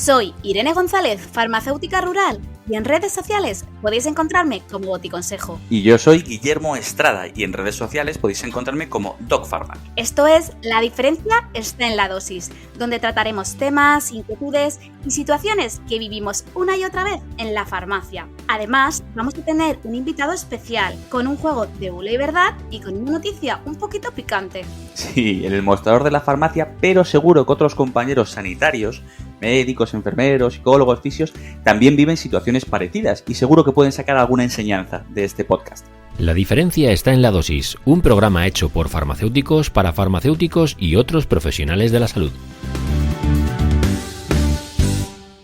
Soy Irene González, farmacéutica rural, y en redes sociales podéis encontrarme como Boticonsejo. Y yo soy Guillermo Estrada, y en redes sociales podéis encontrarme como DocPharma. Esto es La diferencia está en la dosis, donde trataremos temas, inquietudes y situaciones que vivimos una y otra vez en la farmacia. Además, vamos a tener un invitado especial, con un juego de bulo y verdad y con una noticia un poquito picante. Sí, en el mostrador de la farmacia, pero seguro que otros compañeros sanitarios, médicos, enfermeros, psicólogos, fisios, también viven situaciones parecidas y seguro que pueden sacar alguna enseñanza de este podcast. La diferencia está en la dosis, un programa hecho por farmacéuticos para farmacéuticos y otros profesionales de la salud.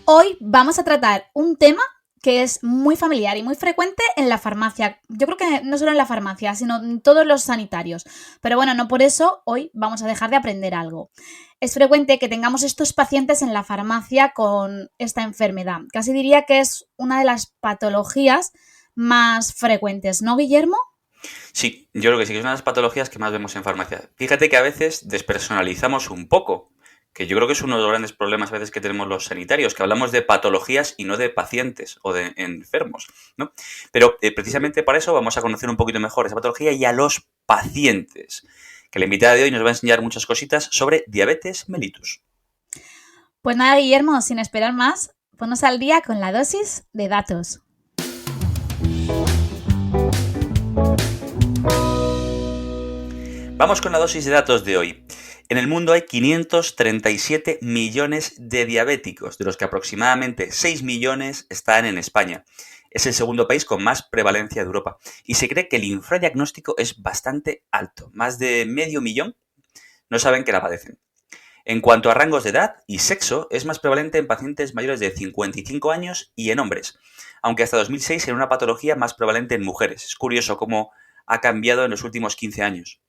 Hoy vamos a tratar un tema que es muy familiar y muy frecuente en la farmacia. Yo creo que no solo en la farmacia, sino en todos los sanitarios. Pero bueno, no por eso hoy vamos a dejar de aprender algo. Es frecuente que tengamos estos pacientes en la farmacia con esta enfermedad. Casi diría que es una de las patologías más frecuentes, ¿no, Guillermo? Sí, yo creo que sí, que es una de las patologías que más vemos en farmacia. Fíjate que a veces despersonalizamos un poco, que yo creo que es uno de los grandes problemas a veces que tenemos los sanitarios, que hablamos de patologías y no de pacientes o de enfermos, ¿no? Pero precisamente para eso vamos a conocer un poquito mejor esa patología y a los pacientes, que la invitada de hoy nos va a enseñar muchas cositas sobre diabetes mellitus. Pues nada, Guillermo, sin esperar más, ponnos al día con la dosis de datos. Vamos con la dosis de datos de hoy. En el mundo hay 537 millones de diabéticos, de los que aproximadamente 6 millones están en España. Es el segundo país con más prevalencia de Europa. Y se cree que el infradiagnóstico es bastante alto. Más de 500.000 no saben que la padecen. En cuanto a rangos de edad y sexo, es más prevalente en pacientes mayores de 55 años y en hombres, aunque hasta 2006 era una patología más prevalente en mujeres. Es curioso cómo ha cambiado en los últimos 15 años.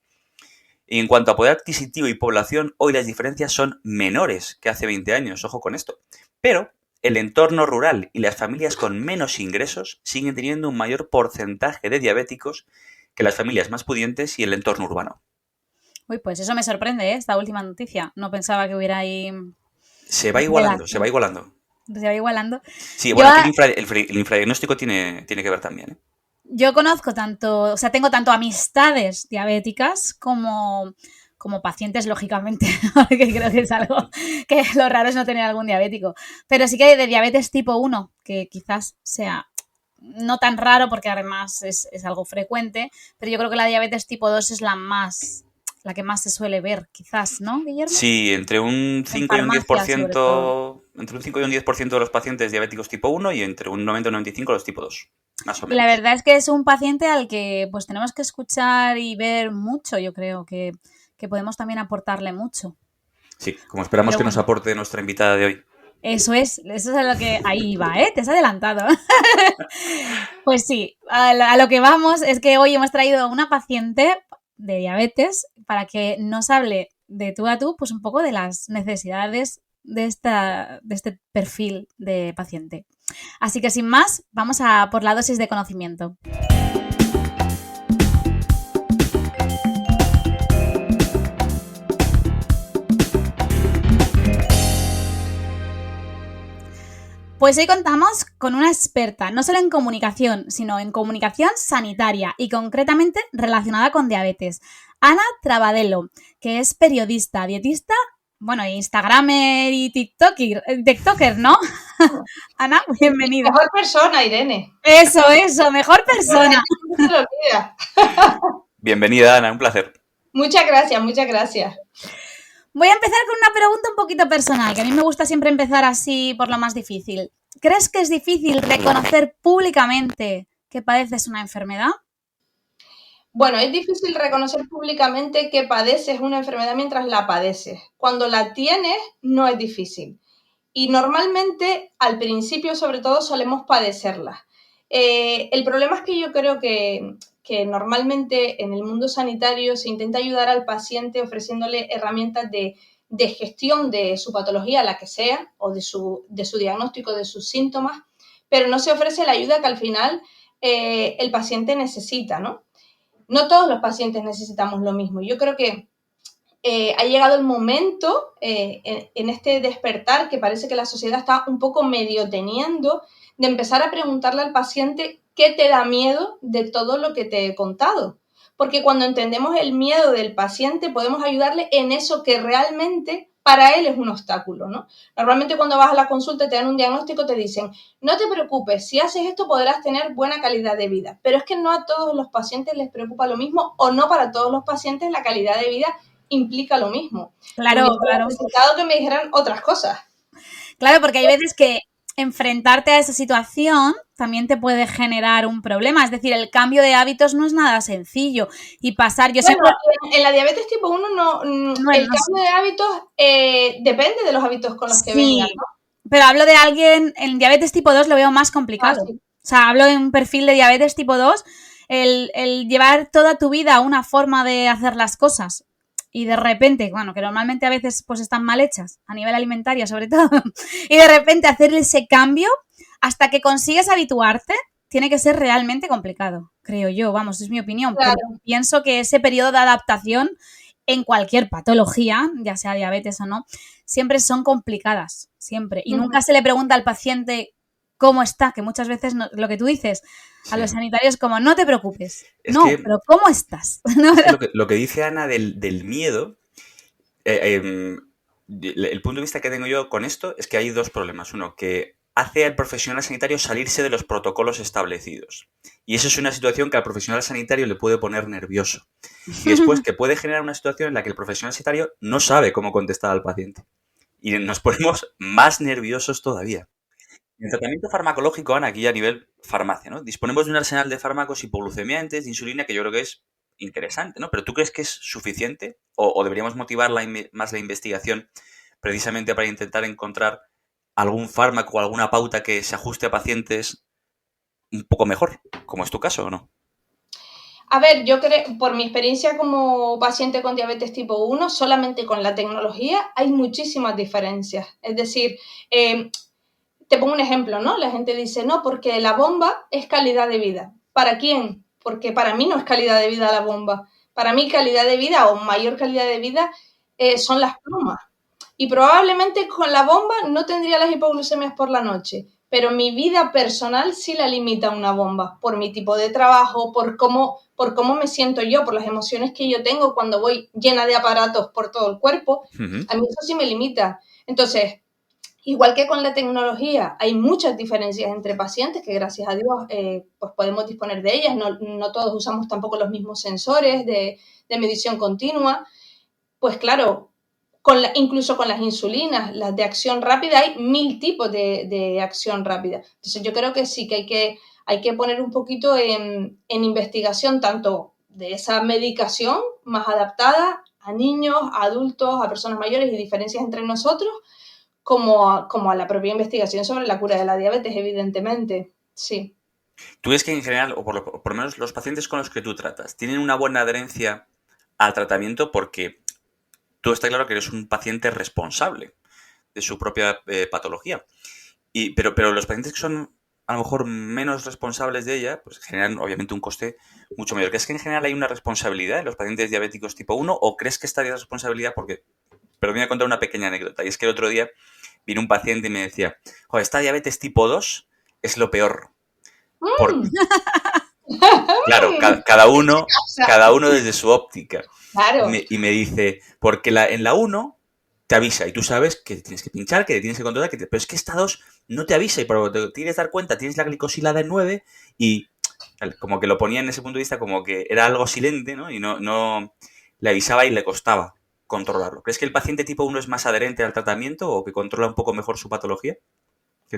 Y en cuanto a poder adquisitivo y población, hoy las diferencias son menores que hace 20 años, ojo con esto. Pero el entorno rural y las familias con menos ingresos siguen teniendo un mayor porcentaje de diabéticos que las familias más pudientes y el entorno urbano. Uy, pues eso me sorprende, esta última noticia. No pensaba que hubiera ahí... Se va igualando, se va igualando. Se va igualando. Sí, bueno, aquí el infradiagnóstico tiene que ver también, ¿eh? Yo conozco tengo tanto amistades diabéticas como pacientes, lógicamente, porque creo que es algo que lo raro es no tener algún diabético. Pero sí que hay de diabetes tipo 1, que quizás sea no tan raro porque además es algo frecuente, pero yo creo que la diabetes tipo 2 es la que más se suele ver, quizás, ¿no, Guillermo? Sí, entre un 5 y un 10%, entre un 5 y un 10% de los pacientes diabéticos tipo 1 y entre un 90 y un 95 los tipo 2. Más o menos. Y la verdad es que es un paciente al que pues tenemos que escuchar y ver mucho. Yo creo que podemos también aportarle mucho. Sí, como esperamos que nos aporte nuestra invitada de hoy. Eso es a lo que... Ahí va, ¿eh? Te has adelantado. Pues sí, a lo que vamos es que hoy hemos traído a una paciente de diabetes para que nos hable de tú a tú pues un poco de las necesidades de este perfil de paciente. Así que sin más, vamos a por la dosis de conocimiento. Pues hoy contamos con una experta, no solo en comunicación, sino en comunicación sanitaria y concretamente relacionada con diabetes. Ana Trabadelo, que es periodista, dietista, bueno, instagramer y tiktoker, ¿no? Ana, bienvenida. Mejor persona, Irene. Eso, mejor persona. Bienvenida, Ana, un placer. Muchas gracias. Voy a empezar con una pregunta un poquito personal, que a mí me gusta siempre empezar así por lo más difícil. ¿Crees que es difícil reconocer públicamente que padeces una enfermedad? Bueno, es difícil reconocer públicamente que padeces una enfermedad mientras la padeces. Cuando la tienes, no es difícil. Y normalmente, al principio, sobre todo, solemos padecerla. El problema es que yo creo que normalmente en el mundo sanitario se intenta ayudar al paciente ofreciéndole herramientas de gestión de su patología, la que sea, o de su diagnóstico, de sus síntomas, pero no se ofrece la ayuda que al final el paciente necesita, ¿no? No todos los pacientes necesitamos lo mismo. Yo creo que ha llegado el momento, en este despertar que parece que la sociedad está un poco medio teniendo, de empezar a preguntarle al paciente qué te da miedo de todo lo que te he contado. Porque cuando entendemos el miedo del paciente, podemos ayudarle en eso que realmente para él es un obstáculo, ¿no? Normalmente cuando vas a la consulta y te dan un diagnóstico, te dicen, no te preocupes, si haces esto podrás tener buena calidad de vida. Pero es que no a todos los pacientes les preocupa lo mismo, o no para todos los pacientes la calidad de vida implica lo mismo. Claro, claro. Necesitado que me dijeran otras cosas. Claro, porque hay veces que enfrentarte a esa situación también te puede generar un problema. Es decir, el cambio de hábitos no es nada sencillo. Y pasar, yo Bueno, siempre... en la diabetes tipo 1 el cambio de hábitos depende de los hábitos con los que vengan, ¿no? Pero hablo de alguien, en diabetes tipo 2 lo veo más complicado. Sí. O sea, hablo de un perfil de diabetes tipo 2, el llevar toda tu vida una forma de hacer las cosas y de repente, bueno, que normalmente a veces pues están mal hechas, a nivel alimentario sobre todo, y de repente hacer ese cambio hasta que consigues habituarte, tiene que ser realmente complicado, creo yo, vamos, es mi opinión. Claro. Pero pienso que ese periodo de adaptación en cualquier patología, ya sea diabetes o no, siempre son complicadas, siempre. Y nunca se le pregunta al paciente cómo está, que muchas veces lo que tú dices a los sanitarios como, no te preocupes. Es no, que, pero ¿cómo estás? lo que dice Ana del miedo, el punto de vista que tengo yo con esto es que hay dos problemas. Uno, que hace al profesional sanitario salirse de los protocolos establecidos. Y eso es una situación que al profesional sanitario le puede poner nervioso. Y después que puede generar una situación en la que el profesional sanitario no sabe cómo contestar al paciente. Y nos ponemos más nerviosos todavía. En el tratamiento farmacológico, Ana, aquí a nivel farmacia, ¿no? Disponemos de un arsenal de fármacos hipoglucemiantes, de insulina, que yo creo que es interesante, ¿no? Pero ¿tú crees que es suficiente? ¿O deberíamos motivar más la investigación precisamente para intentar encontrar algún fármaco o alguna pauta que se ajuste a pacientes un poco mejor, como es tu caso o no? A ver, yo creo, por mi experiencia como paciente con diabetes tipo 1, solamente con la tecnología hay muchísimas diferencias. Es decir, te pongo un ejemplo, ¿no? La gente dice, no, porque la bomba es calidad de vida. ¿Para quién? Porque para mí no es calidad de vida la bomba. Para mí calidad de vida o mayor calidad de vida son las plumas. Y probablemente con la bomba no tendría las hipoglucemias por la noche, pero mi vida personal sí la limita una bomba, por mi tipo de trabajo, por cómo me siento yo, por las emociones que yo tengo cuando voy llena de aparatos por todo el cuerpo. A mí eso sí me limita. Entonces, igual que con la tecnología, hay muchas diferencias entre pacientes que gracias a Dios pues podemos disponer de ellas. No todos usamos tampoco los mismos sensores de medición continua. Pues claro, incluso con las insulinas, las de acción rápida, hay 1000 tipos de acción rápida. Entonces yo creo que sí que hay que poner un poquito en investigación tanto de esa medicación más adaptada a niños, a adultos, a personas mayores y diferencias entre nosotros, como a la propia investigación sobre la cura de la diabetes, evidentemente, sí. ¿Tú ves que en general, o por lo menos los pacientes con los que tú tratas, tienen una buena adherencia al tratamiento? Porque tú está claro que eres un paciente responsable de su propia patología. Pero los pacientes que son a lo mejor menos responsables de ella, pues generan obviamente un coste mucho mayor. ¿Crees que en general hay una responsabilidad en los pacientes diabéticos tipo 1 o crees que esta responsabilidad, pero voy a contar una pequeña anécdota, y es que el otro día vino un paciente y me decía, joder, esta diabetes tipo 2 es lo peor. Claro, cada uno desde su óptica. Claro. Y me dice, porque en la 1 te avisa y tú sabes que tienes que pinchar, que tienes que controlar, pero es que esta 2 no te avisa y por te tienes que dar cuenta, tienes la glicosilada en 9 y como que lo ponía en ese punto de vista como que era algo silente, ¿no? Y no le avisaba y le costaba controlarlo. ¿Crees que el paciente tipo 1 es más adherente al tratamiento o que controla un poco mejor su patología?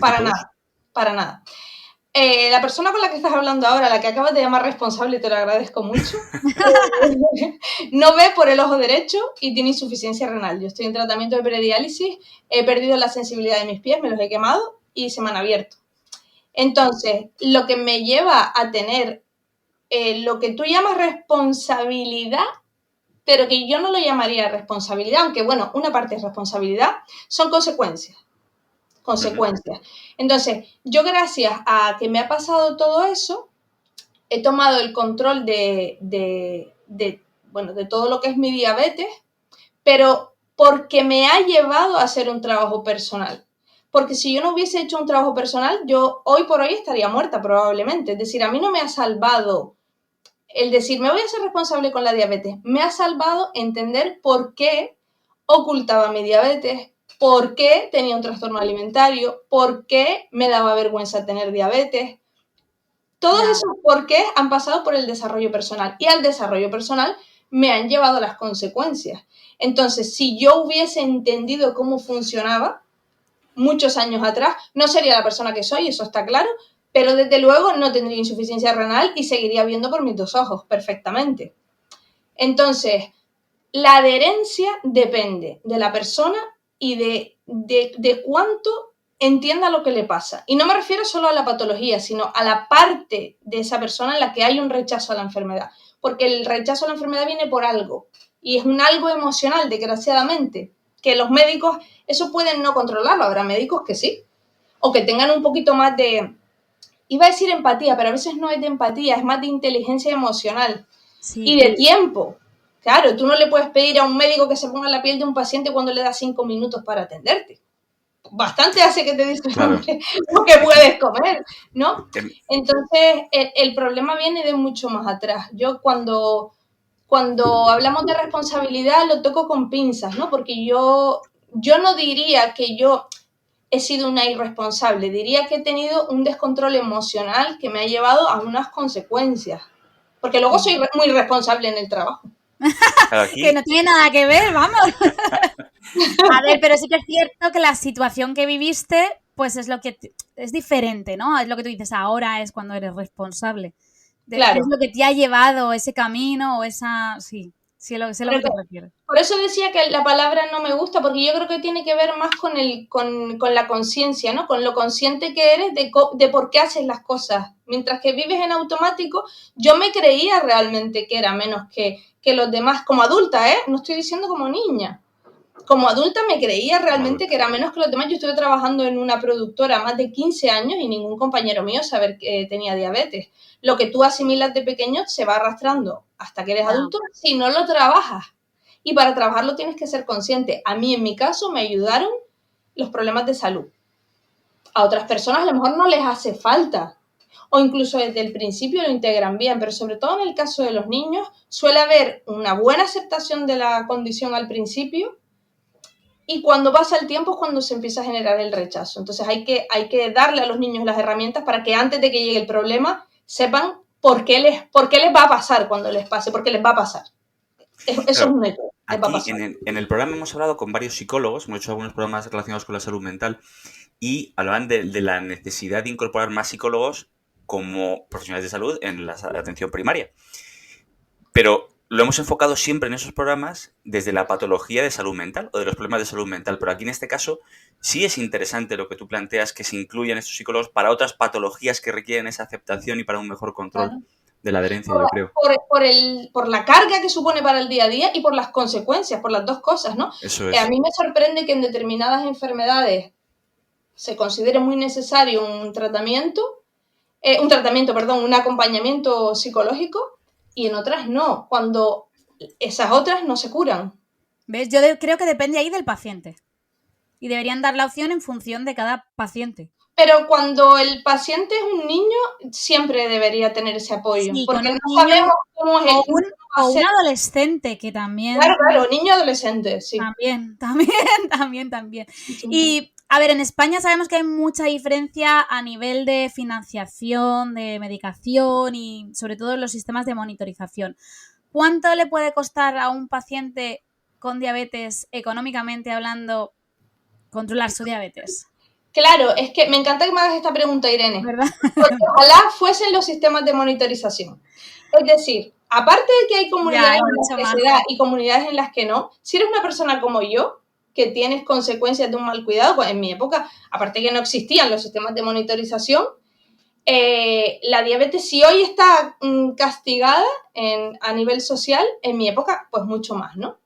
Para nada. La persona con la que estás hablando ahora, la que acabas de llamar responsable, te lo agradezco mucho, no ve por el ojo derecho y tiene insuficiencia renal. Yo estoy en tratamiento de prediálisis, he perdido la sensibilidad de mis pies, me los he quemado y se me han abierto. Entonces, lo que me lleva a tener lo que tú llamas responsabilidad, pero que yo no lo llamaría responsabilidad, aunque bueno, una parte es responsabilidad, son consecuencias. Entonces, yo gracias a que me ha pasado todo eso, he tomado el control de todo lo que es mi diabetes, pero porque me ha llevado a hacer un trabajo personal. Porque si yo no hubiese hecho un trabajo personal, yo hoy por hoy estaría muerta probablemente. Es decir, a mí no me ha salvado el decir, me voy a ser responsable con la diabetes. Me ha salvado entender por qué ocultaba mi diabetes, por qué tenía un trastorno alimentario, por qué me daba vergüenza tener diabetes. Todos esos porqués han pasado por el desarrollo personal y al desarrollo personal me han llevado a las consecuencias. Entonces, si yo hubiese entendido cómo funcionaba muchos años atrás, no sería la persona que soy, eso está claro, pero desde luego no tendría insuficiencia renal y seguiría viendo por mis 2 ojos perfectamente. Entonces, la adherencia depende de la persona y de cuánto entienda lo que le pasa. Y no me refiero solo a la patología, sino a la parte de esa persona en la que hay un rechazo a la enfermedad. Porque el rechazo a la enfermedad viene por algo. Y es un algo emocional, desgraciadamente. Que los médicos, eso pueden no controlarlo. Habrá médicos que sí. O que tengan un poquito más de... Iba a decir empatía, pero a veces no es de empatía, es más de inteligencia emocional. Sí. Y de tiempo. Claro, tú no le puedes pedir a un médico que se ponga en la piel de un paciente cuando le da 5 minutos para atenderte. Bastante hace que te dices lo que puedes comer, ¿no? Entonces, el problema viene de mucho más atrás. Yo cuando hablamos de responsabilidad lo toco con pinzas, ¿no? Porque yo no diría que yo he sido una irresponsable, diría que he tenido un descontrol emocional que me ha llevado a unas consecuencias. Porque luego soy muy responsable en el trabajo. Que no tiene nada que ver, vamos. A ver, pero sí que es cierto que la situación que viviste, pues es lo que es diferente, ¿no? Es lo que tú dices, ahora es cuando eres responsable. Claro. Es lo que te ha llevado ese camino o esa... Sí, sé lo que te refieres. Por eso decía que la palabra no me gusta, porque yo creo que tiene que ver más con la conciencia, ¿no? Con lo consciente que eres de por qué haces las cosas. Mientras que vives en automático, yo me creía realmente que era menos que los demás, como adulta, ¿eh? No estoy diciendo como niña. Como adulta me creía realmente que era menos que los demás. Yo estuve trabajando en una productora más de 15 años y ningún compañero mío sabía que tenía diabetes. Lo que tú asimilas de pequeño se va arrastrando hasta que eres adulto si no lo trabajas. Y para trabajarlo tienes que ser consciente. A mí, en mi caso, me ayudaron los problemas de salud. A otras personas a lo mejor no les hace falta. O incluso desde el principio lo integran bien. Pero sobre todo en el caso de los niños suele haber una buena aceptación de la condición al principio. Y cuando pasa el tiempo es cuando se empieza a generar el rechazo. Entonces hay que darle a los niños las herramientas para que antes de que llegue el problema sepan por qué les va a pasar cuando les pase, porque les va a pasar. Eso es un hecho. Aquí en el programa hemos hablado con varios psicólogos, hemos hecho algunos programas relacionados con la salud mental y hablaban de la necesidad de incorporar más psicólogos como profesionales de salud en la atención primaria. Pero lo hemos enfocado siempre en esos programas desde la patología de salud mental o de los problemas de salud mental. Pero aquí en este caso sí es interesante lo que tú planteas, que se incluyan estos psicólogos para otras patologías que requieren esa aceptación y para un mejor control de la adherencia, yo creo. Por la carga que supone para el día a día y por las consecuencias, por las dos cosas, ¿no? Eso es. A mí me sorprende que en determinadas enfermedades se considere muy necesario un acompañamiento psicológico, y en otras no, cuando esas otras no se curan. ¿Ves? Yo creo que depende ahí del paciente. Y deberían dar la opción en función de cada paciente. Pero cuando el paciente es un niño, siempre debería tener ese apoyo. Sí, porque no sabemos cómo es o un adolescente que también... Claro, niño adolescente, sí. También. Sí. Y, a ver, en España sabemos que hay mucha diferencia a nivel de financiación, de medicación y sobre todo en los sistemas de monitorización. ¿Cuánto le puede costar a un paciente con diabetes, económicamente hablando, controlar su diabetes? Claro, es que me encanta que me hagas esta pregunta, Irene. ¿Verdad? Porque ojalá fuesen los sistemas de monitorización. Es decir, aparte de que hay comunidades en las que se da y comunidades en las que no, si eres una persona como yo, que tienes consecuencias de un mal cuidado, pues en mi época, aparte que no existían los sistemas de monitorización, la diabetes, si hoy está castigada a nivel social, en mi época, pues mucho más, ¿no?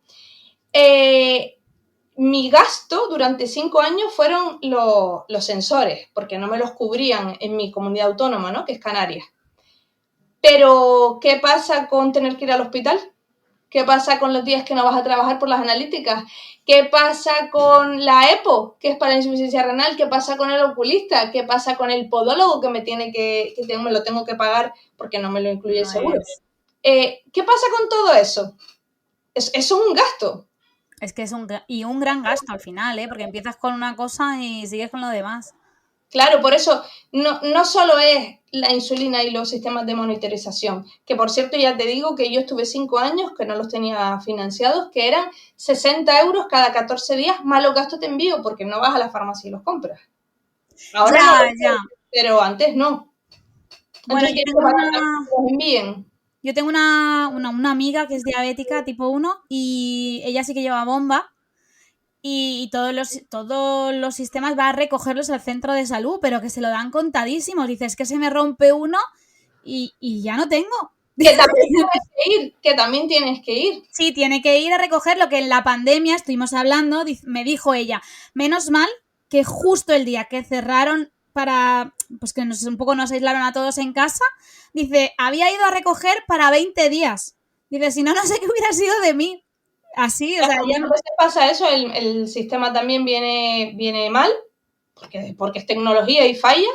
Mi gasto durante 5 años fueron los sensores, porque no me los cubrían en mi comunidad autónoma, ¿no? Que es Canarias. Pero, ¿qué pasa con tener que ir al hospital? ¿Qué pasa con los días que no vas a trabajar por las analíticas? ¿Qué pasa con la EPO, que es para la insuficiencia renal? ¿Qué pasa con el oculista? ¿Qué pasa con el podólogo que me lo tengo que pagar porque no me lo incluye el seguro? ¿Qué pasa con todo eso? Eso es un gasto. Es que es un gran gasto al final, porque empiezas con una cosa y sigues con lo demás. Claro, por eso no solo es la insulina y los sistemas de monitorización, que por cierto ya te digo que yo estuve 5 años que no los tenía financiados, que eran 60 euros cada 14 días, más los gastos de envío, porque no vas a la farmacia y los compras. Ahora ya. Pero antes no. Bueno, Entonces, yo tengo una amiga que es diabética tipo 1 y ella sí que lleva bomba. Y todos los sistemas va a recogerlos al centro de salud, pero que se lo dan contadísimos. Dices que se me rompe uno y ya no tengo. Que también tienes que ir. Sí, tiene que ir a recogerlo, que en la pandemia estuvimos hablando, me dijo ella, menos mal que justo el día que cerraron pues que un poco nos aislaron a todos en casa, dice, había ido a recoger para 20 días. Dice, si no, no sé qué hubiera sido de mí. Así, o sea, ya no pasa eso, el sistema también viene mal, porque es tecnología y falla,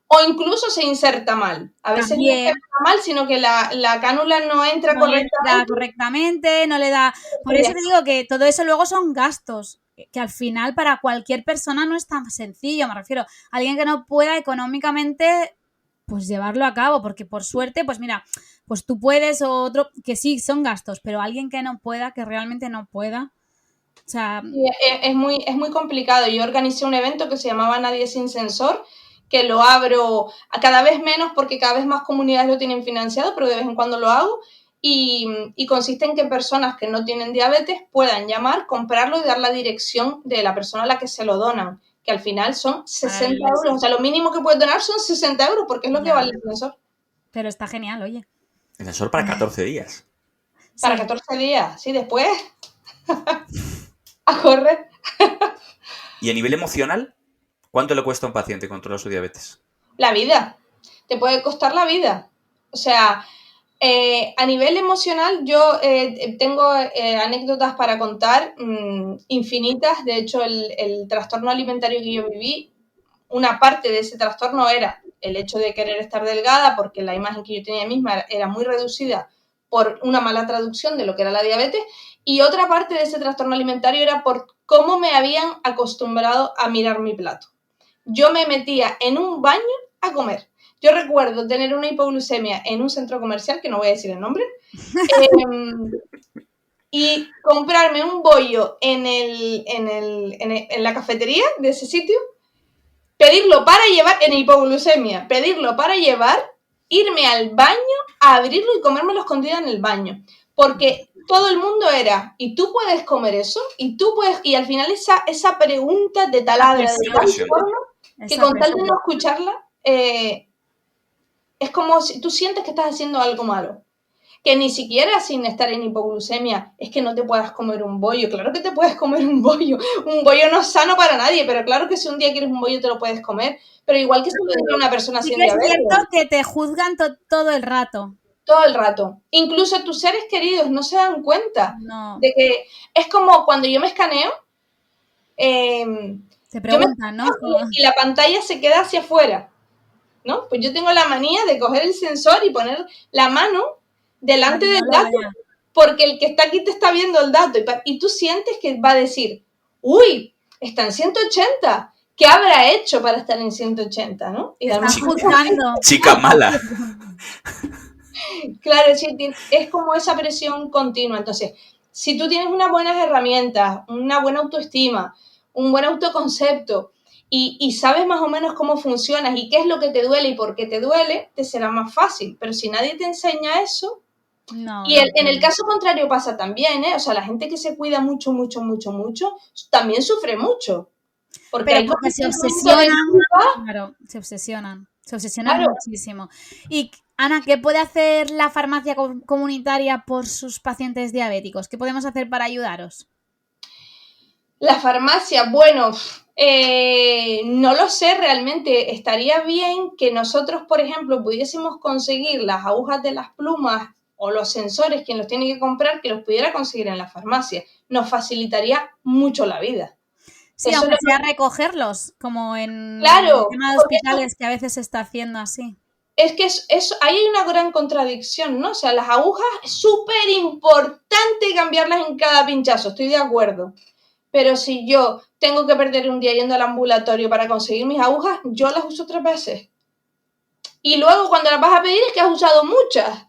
o incluso se inserta mal. A veces también. No se inserta mal, sino que la cánula no entra correctamente, no le da... Por eso te digo que todo eso luego son gastos, que al final para cualquier persona no es tan sencillo, me refiero, alguien que no pueda económicamente pues llevarlo a cabo, porque por suerte, pues mira, pues tú puedes o otro, que sí, son gastos, pero alguien que no pueda, que realmente no pueda, o sea... Es muy complicado. Yo organicé un evento que se llamaba Nadie sin sensor, que lo abro a cada vez menos porque cada vez más comunidades lo tienen financiado, pero de vez en cuando lo hago, y consiste en que personas que no tienen diabetes puedan llamar, comprarlo y dar la dirección de la persona a la que se lo donan, que al final son 60 euros. O sea, lo mínimo que puedes donar son 60 euros porque es lo que vale el sensor. Pero está genial, oye. El sensor para 14 días. Para 14 días, sí, después a correr. ¿Y a nivel emocional? ¿Cuánto le cuesta a un paciente controlar su diabetes? La vida. Te puede costar la vida. O sea, a nivel emocional yo tengo anécdotas para contar infinitas. De hecho, el trastorno alimentario que yo viví, una parte de ese trastorno era el hecho de querer estar delgada, porque la imagen que yo tenía misma era muy reducida por una mala traducción de lo que era la diabetes, y otra parte de ese trastorno alimentario era por cómo me habían acostumbrado a mirar mi plato. Yo me metía en un baño a comer. Yo recuerdo tener una hipoglucemia en un centro comercial, que no voy a decir el nombre, y comprarme un bollo en la cafetería de ese sitio, pedirlo para llevar, en hipoglucemia, pedirlo para llevar, irme al baño, a abrirlo y comérmelo escondido en el baño. Porque todo el mundo era, ¿y tú puedes comer eso? ¿Y tú puedes? Y al final esa pregunta de taladra, de tal forma, que con tal de no escucharla, es como si tú sientes que estás haciendo algo malo. Que ni siquiera sin estar en hipoglucemia es que no te puedas comer un bollo. Claro que te puedes comer un bollo. Un bollo no es sano para nadie, pero claro que si un día quieres un bollo te lo puedes comer. Pero igual que si lo una persona sin diabetes. Es cierto que te juzgan todo el rato. Todo el rato. Incluso tus seres queridos no se dan cuenta de que es como cuando yo me escaneo. Se preguntan, ¿no? Y la pantalla se queda hacia afuera, ¿no? Pues yo tengo la manía de coger el sensor y poner la mano delante del dato, porque el que está aquí te está viendo el dato y tú sientes que va a decir, uy, está en 180, ¿qué habrá hecho para estar en 180, no? Y además juzgando. Chica mala. Claro, sí, es como esa presión continua. Entonces, si tú tienes unas buenas herramientas, una buena autoestima, un buen autoconcepto y sabes más o menos cómo funcionas y qué es lo que te duele y por qué te duele, te será más fácil. Pero si nadie te enseña eso... en el caso contrario pasa también, ¿eh? O sea, la gente que se cuida mucho, también sufre mucho. Porque se obsesionan. Claro, se obsesionan. Se obsesionan muchísimo. Y, Ana, ¿qué puede hacer la farmacia comunitaria por sus pacientes diabéticos? ¿Qué podemos hacer para ayudaros? La farmacia, bueno, no lo sé realmente. Estaría bien que nosotros, por ejemplo, pudiésemos conseguir las agujas de las plumas o los sensores, quien los tiene que comprar, que los pudiera conseguir en la farmacia. Nos facilitaría mucho la vida. Sí, Eso aunque es lo sea recogerlos, como en el Claro, tema de porque hospitales, que a veces se está haciendo así. es que ahí hay una gran contradicción, ¿no? O sea, las agujas es súper importante cambiarlas en cada pinchazo, estoy de acuerdo. Pero si yo tengo que perder un día yendo al ambulatorio para conseguir mis agujas, yo las uso 3 veces. Y luego cuando las vas a pedir es que has usado muchas.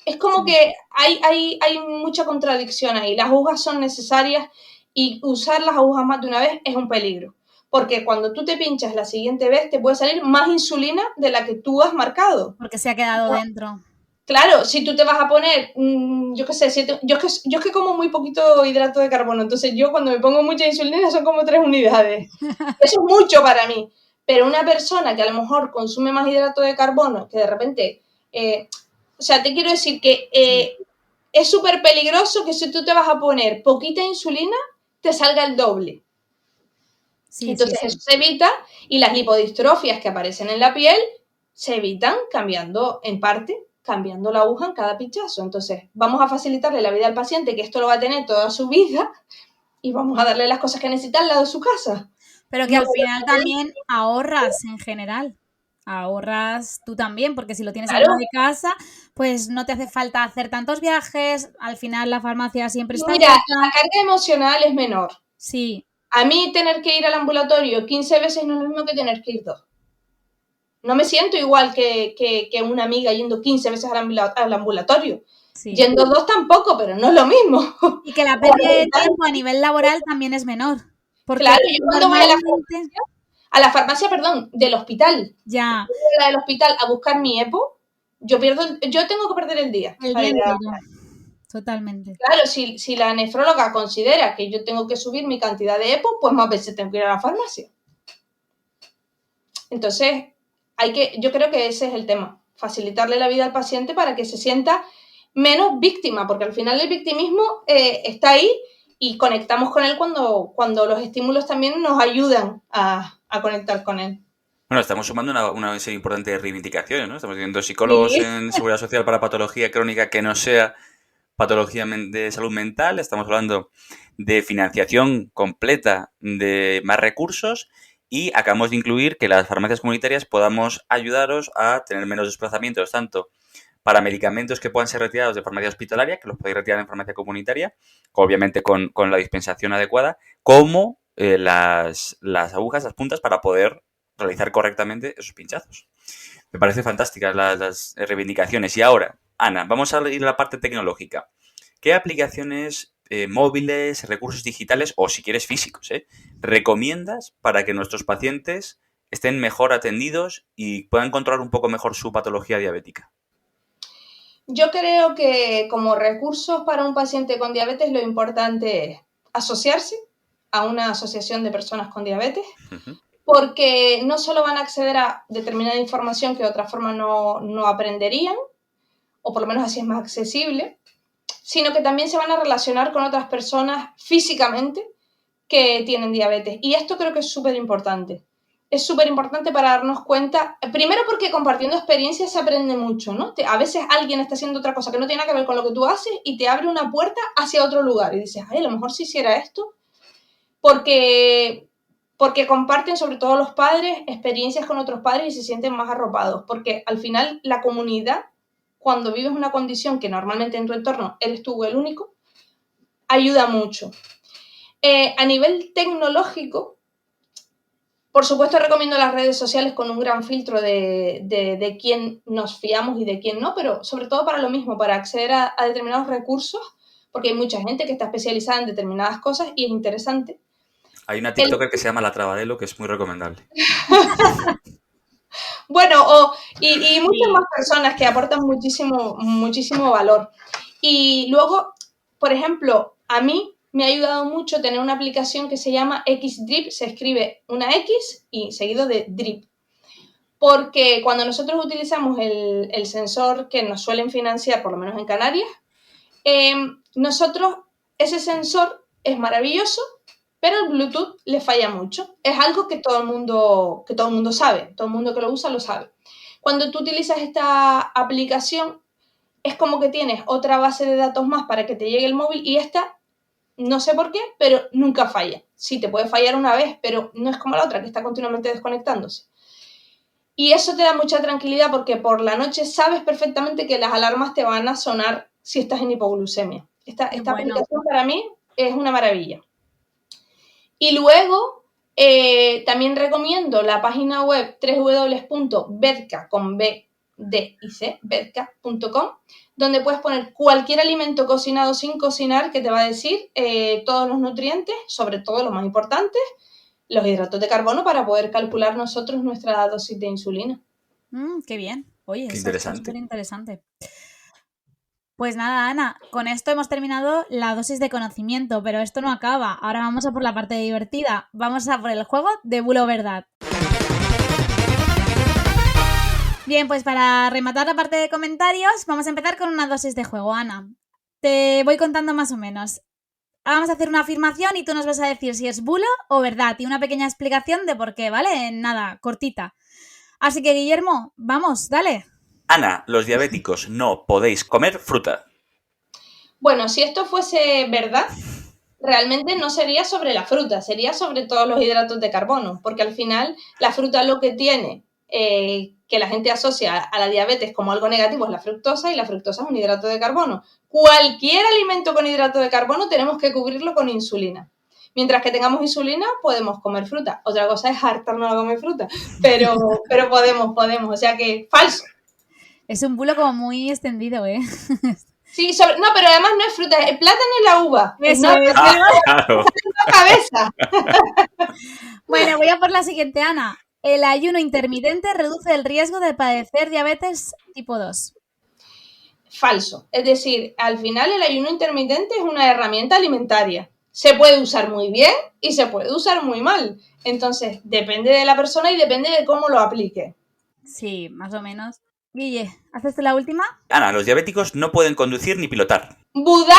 Es como que hay mucha contradicción ahí. Las agujas son necesarias y usar las agujas más de una vez es un peligro. Porque cuando tú te pinchas la siguiente vez te puede salir más insulina de la que tú has marcado. Porque se ha quedado dentro. Claro, si tú te vas a poner, yo qué sé, yo es que como muy poquito hidrato de carbono, entonces yo cuando me pongo mucha insulina son como 3 unidades. Eso es mucho para mí. Pero una persona que a lo mejor consume más hidrato de carbono, que de repente, o sea, te quiero decir que es súper peligroso que si tú te vas a poner poquita insulina, te salga el doble. Sí, Entonces sí, sí. eso se evita y las lipodistrofias que aparecen en la piel se evitan en parte, cambiando la aguja en cada pinchazo. Entonces vamos a facilitarle la vida al paciente, que esto lo va a tener toda su vida, y vamos a darle las cosas que necesita al lado de su casa. Pero que al final también ahorras en general. Ahorras tú también, porque si lo tienes al Claro. lado de casa, pues no te hace falta hacer tantos viajes. Al final la farmacia siempre está Mira, abierta. la carga emocional es menor. Sí, A mí tener que ir al ambulatorio 15 veces no es lo mismo que tener que ir 2. No me siento igual que una amiga yendo 15 veces al ambulatorio. sí. Yendo 2 tampoco, pero no es lo mismo. Y que la pérdida de tiempo a nivel laboral también es menor. Porque Claro, yo cuando voy normalmente a la farmacia, del hospital, ya la del hospital a buscar mi EPO, yo tengo que perder el día. el para día ir a- entero. Totalmente. Claro, si la nefróloga considera que yo tengo que subir mi cantidad de EPO, pues más veces tengo que ir a la farmacia. Entonces, yo creo que ese es el tema, facilitarle la vida al paciente para que se sienta menos víctima, porque al final el victimismo está ahí y conectamos con él cuando los estímulos también nos ayudan a conectar con él. Bueno, estamos sumando una serie importante de reivindicaciones, ¿no? Estamos teniendo psicólogos Sí. en seguridad social para patología crónica que no sea patología de salud mental. Estamos hablando de financiación completa de más recursos y acabamos de incluir que las farmacias comunitarias podamos ayudaros a tener menos desplazamientos, tanto para medicamentos que puedan ser retirados de farmacia hospitalaria, que los podéis retirar en farmacia comunitaria, obviamente con la dispensación adecuada, como las agujas, las puntas, para poder realizar correctamente esos pinchazos. Me parecen fantásticas las reivindicaciones. Y ahora, Ana, vamos a ir a la parte tecnológica. ¿Qué aplicaciones móviles, recursos digitales o, si quieres, físicos, recomiendas para que nuestros pacientes estén mejor atendidos y puedan controlar un poco mejor su patología diabética? Yo creo que como recursos para un paciente con diabetes lo importante es asociarse a una asociación de personas con diabetes, porque no solo van a acceder a determinada información que de otra forma no aprenderían, o por lo menos así es más accesible, sino que también se van a relacionar con otras personas físicamente que tienen diabetes. Y esto creo que es súper importante. Es súper importante para darnos cuenta, primero porque compartiendo experiencias se aprende mucho, ¿no? A veces alguien está haciendo otra cosa que no tiene nada que ver con lo que tú haces y te abre una puerta hacia otro lugar y dices, ay, a lo mejor si hiciera esto, porque comparten, sobre todo los padres, experiencias con otros padres y se sienten más arropados, porque al final la comunidad, cuando vives una condición que normalmente en tu entorno eres tú el único, ayuda mucho. A nivel tecnológico, por supuesto recomiendo las redes sociales con un gran filtro de quién nos fiamos y de quién no, pero sobre todo para lo mismo, para acceder a determinados recursos, porque hay mucha gente que está especializada en determinadas cosas y es interesante. Hay una TikToker que se llama La Travadelo, que es muy recomendable. Bueno, y muchas más personas que aportan muchísimo valor. Y luego, por ejemplo, a mí me ha ayudado mucho tener una aplicación que se llama X-Drip, se escribe una X y seguido de Drip. Porque cuando nosotros utilizamos el sensor que nos suelen financiar, por lo menos en Canarias, ese sensor es maravilloso, pero el Bluetooth le falla mucho. Es algo que todo el mundo sabe, todo el mundo que lo usa lo sabe. Cuando tú utilizas esta aplicación, es como que tienes otra base de datos más para que te llegue el móvil y esta, no sé por qué, pero nunca falla. Sí, te puede fallar una vez, pero no es como la otra que está continuamente desconectándose. Y eso te da mucha tranquilidad porque por la noche sabes perfectamente que las alarmas te van a sonar si estás en hipoglucemia. Esta aplicación para mí es una maravilla. Y luego también recomiendo la página web www.bedka.com, donde puedes poner cualquier alimento cocinado sin cocinar que te va a decir todos los nutrientes, sobre todo los más importantes, los hidratos de carbono, para poder calcular nosotros nuestra dosis de insulina. Qué bien. Oye, Qué eso interesante. está súper interesante. Pues nada, Ana, con esto hemos terminado la dosis de conocimiento, pero esto no acaba. Ahora vamos a por la parte divertida. Vamos a por el juego de Bulo Verdad. Bien, pues para rematar la parte de comentarios, vamos a empezar con una dosis de juego, Ana. Te voy contando más o menos. Vamos a hacer una afirmación y tú nos vas a decir si es bulo o verdad y una pequeña explicación de por qué, ¿vale? Nada, cortita. Así que, Guillermo, vamos, dale. Ana, los diabéticos no podéis comer fruta. Bueno, si esto fuese verdad, realmente no sería sobre la fruta, sería sobre todos los hidratos de carbono, porque al final la fruta lo que tiene, que la gente asocia a la diabetes como algo negativo, es la fructosa, y la fructosa es un hidrato de carbono. Cualquier alimento con hidrato de carbono tenemos que cubrirlo con insulina. Mientras que tengamos insulina, podemos comer fruta. Otra cosa es hartarnos a comer fruta, pero podemos. O sea que, falso. Es un bulo como muy extendido, ¿eh? Sí, no, pero además no es fruta, el plátano y la uva. Eso no, es. Claro. cabeza. Bueno, voy a por la siguiente, Ana. El ayuno intermitente reduce el riesgo de padecer diabetes tipo 2. Falso. Es decir, al final el ayuno intermitente es una herramienta alimentaria. Se puede usar muy bien y se puede usar muy mal. Entonces, depende de la persona y depende de cómo lo aplique. Sí, más o menos. Guille, ¿haces tú la última? Ana, los diabéticos no pueden conducir ni pilotar. ¡Budad!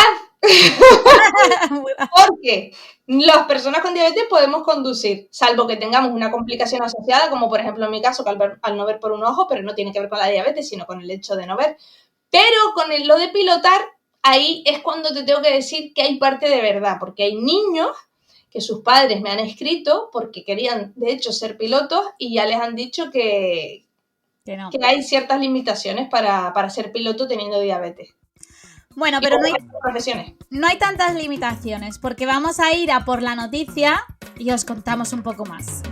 Porque las personas con diabetes podemos conducir, salvo que tengamos una complicación asociada, como por ejemplo en mi caso, que al no ver por un ojo, pero no tiene que ver con la diabetes, sino con el hecho de no ver. Pero con lo de pilotar, ahí es cuando te tengo que decir que hay parte de verdad, porque hay niños que sus padres me han escrito porque querían, de hecho, ser pilotos y ya les han dicho que no. Que hay ciertas limitaciones para ser piloto teniendo diabetes. Bueno, pero profesiones. No hay tantas limitaciones, porque vamos a ir a por la noticia y os contamos un poco más.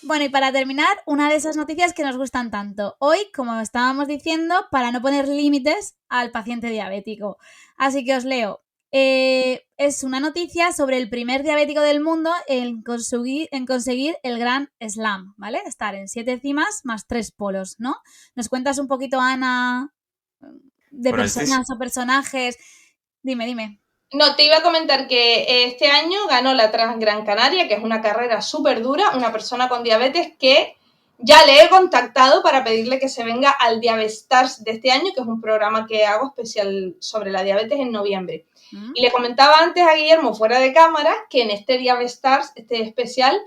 Bueno, y para terminar, una de esas noticias que nos gustan tanto. Hoy, como estábamos diciendo, para no poner límites al paciente diabético. Así que os leo. Es una noticia sobre el primer diabético del mundo en conseguir el Grand Slam, ¿vale? Estar en 7 cimas más 3 polos, ¿no? ¿Nos cuentas un poquito, Ana, de personas o personajes? Dime. No, te iba a comentar que este año ganó la Transgran Canaria, que es una carrera súper dura, una persona con diabetes que ya le he contactado para pedirle que se venga al Diabestars de este año, que es un programa que hago especial sobre la diabetes en noviembre. Y le comentaba antes a Guillermo, fuera de cámara, que en este Diabestars, este especial,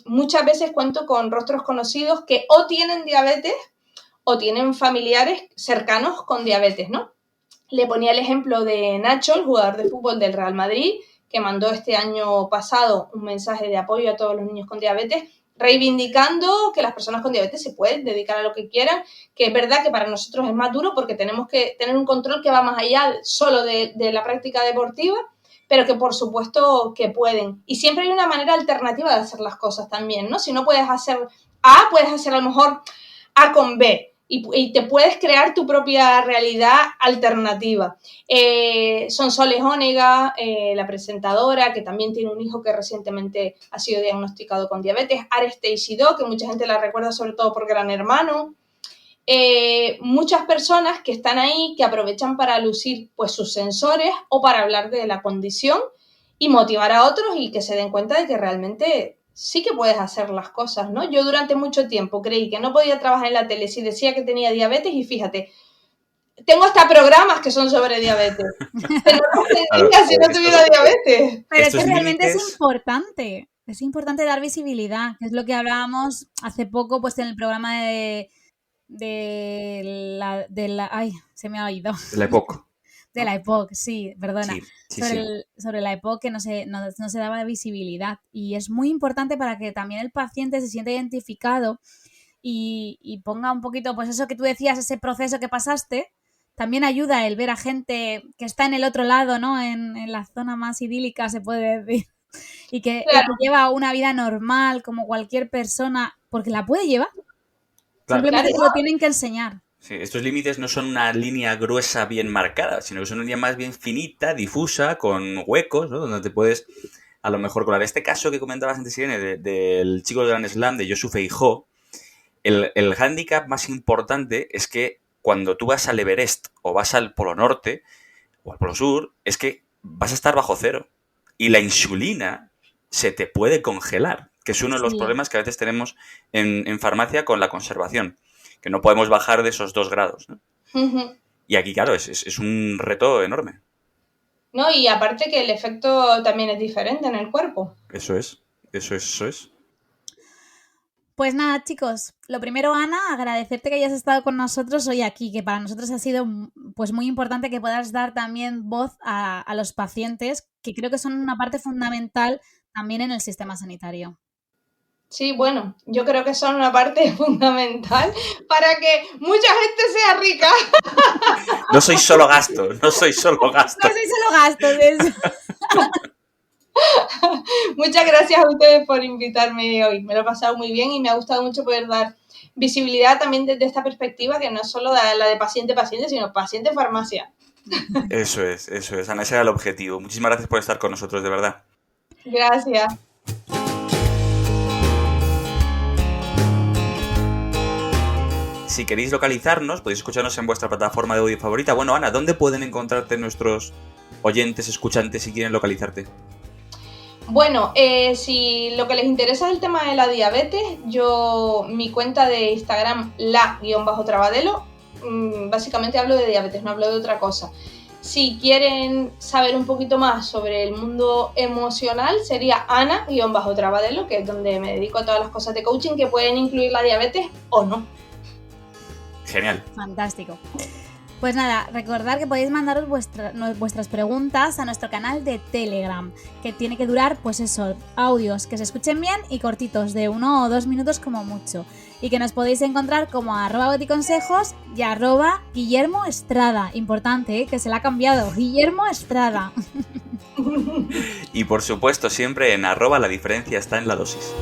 muchas veces cuento con rostros conocidos que o tienen diabetes o tienen familiares cercanos con diabetes, ¿no? Le ponía el ejemplo de Nacho, el jugador de fútbol del Real Madrid, que mandó este año pasado un mensaje de apoyo a todos los niños con diabetes, reivindicando que las personas con diabetes se pueden dedicar a lo que quieran, que es verdad que para nosotros es más duro porque tenemos que tener un control que va más allá solo de la práctica deportiva, pero que por supuesto que pueden. Y siempre hay una manera alternativa de hacer las cosas también, ¿no? Si no puedes hacer A, puedes hacer a lo mejor A con B. Y te puedes crear tu propia realidad alternativa. Sonsoles Onega, la presentadora, que también tiene un hijo que recientemente ha sido diagnosticado con diabetes. Areste Ishidó, que mucha gente la recuerda sobre todo por Gran Hermano. Muchas personas que están ahí, que aprovechan para lucir pues, sus sensores o para hablar de la condición y motivar a otros y que se den cuenta de que realmente sí que puedes hacer las cosas, ¿no? Yo durante mucho tiempo creí que no podía trabajar en la tele si decía que tenía diabetes y fíjate, Tengo hasta programas que son sobre diabetes. Pero no tendría si no tuviera diabetes. Pero es que realmente es importante. Es importante dar visibilidad, que es lo que hablábamos hace poco pues en el programa de la ay, se me ha oído. De la EPOC. De la EPOC, sí, perdona. Sí. Sobre la EPOC que no se daba visibilidad. Y es muy importante para que también el paciente se sienta identificado y ponga un poquito, pues eso que tú decías, ese proceso que pasaste, también ayuda el ver a gente que está en el otro lado, ¿no? En la zona más idílica, se puede decir. Y que lleva una vida normal como cualquier persona, porque la puede llevar. Simplemente te lo tienen que enseñar. Sí, estos límites no son una línea gruesa bien marcada, sino que son una línea más bien finita, difusa, con huecos, ¿no? Donde te puedes, a lo mejor, colar. Este caso que comentabas antes, Irene, del chico del Grand Slam, de Josu Feijó, el hándicap más importante es que cuando tú vas al Everest o vas al Polo Norte o al Polo Sur, es que vas a estar bajo cero. Y la insulina se te puede congelar, que es uno de los problemas que a veces tenemos en farmacia con la conservación, que no podemos bajar de esos 2 grados, ¿no? Uh-huh. Y aquí, claro, es un reto enorme. No, y aparte que el efecto también es diferente en el cuerpo. Eso es. Pues nada, chicos, lo primero, Ana, agradecerte que hayas estado con nosotros hoy aquí, que para nosotros ha sido pues muy importante que puedas dar también voz a los pacientes, que creo que son una parte fundamental también en el sistema sanitario. Sí, bueno, yo creo que son una parte fundamental para que mucha gente sea rica. No soy solo gasto. No soy solo gasto, eso. Muchas gracias a ustedes por invitarme hoy. Me lo he pasado muy bien y me ha gustado mucho poder dar visibilidad también desde esta perspectiva, que no es solo la de paciente-paciente, sino paciente-farmacia. Eso es, Ana, ese era el objetivo. Muchísimas gracias por estar con nosotros, de verdad. Gracias. Si queréis localizarnos, podéis escucharnos en vuestra plataforma de audio favorita. Bueno, Ana, ¿dónde pueden encontrarte nuestros oyentes, escuchantes, si quieren localizarte? Bueno, si lo que les interesa es el tema de la diabetes, mi cuenta de Instagram, la_trabadelo, básicamente hablo de diabetes, no hablo de otra cosa. Si quieren saber un poquito más sobre el mundo emocional, sería Ana_Trabadelo, que es donde me dedico a todas las cosas de coaching que pueden incluir la diabetes o no. Genial. Fantástico. Pues nada, recordad que podéis mandaros vuestras preguntas a nuestro canal de Telegram, que tiene que durar, pues eso, audios que se escuchen bien y cortitos, de 1 o 2 minutos como mucho. Y que nos podéis encontrar como @boticonsejos y @Guillermo Estrada. Importante, que se la ha cambiado, Guillermo Estrada. Y por supuesto, siempre en @la diferencia está en la dosis.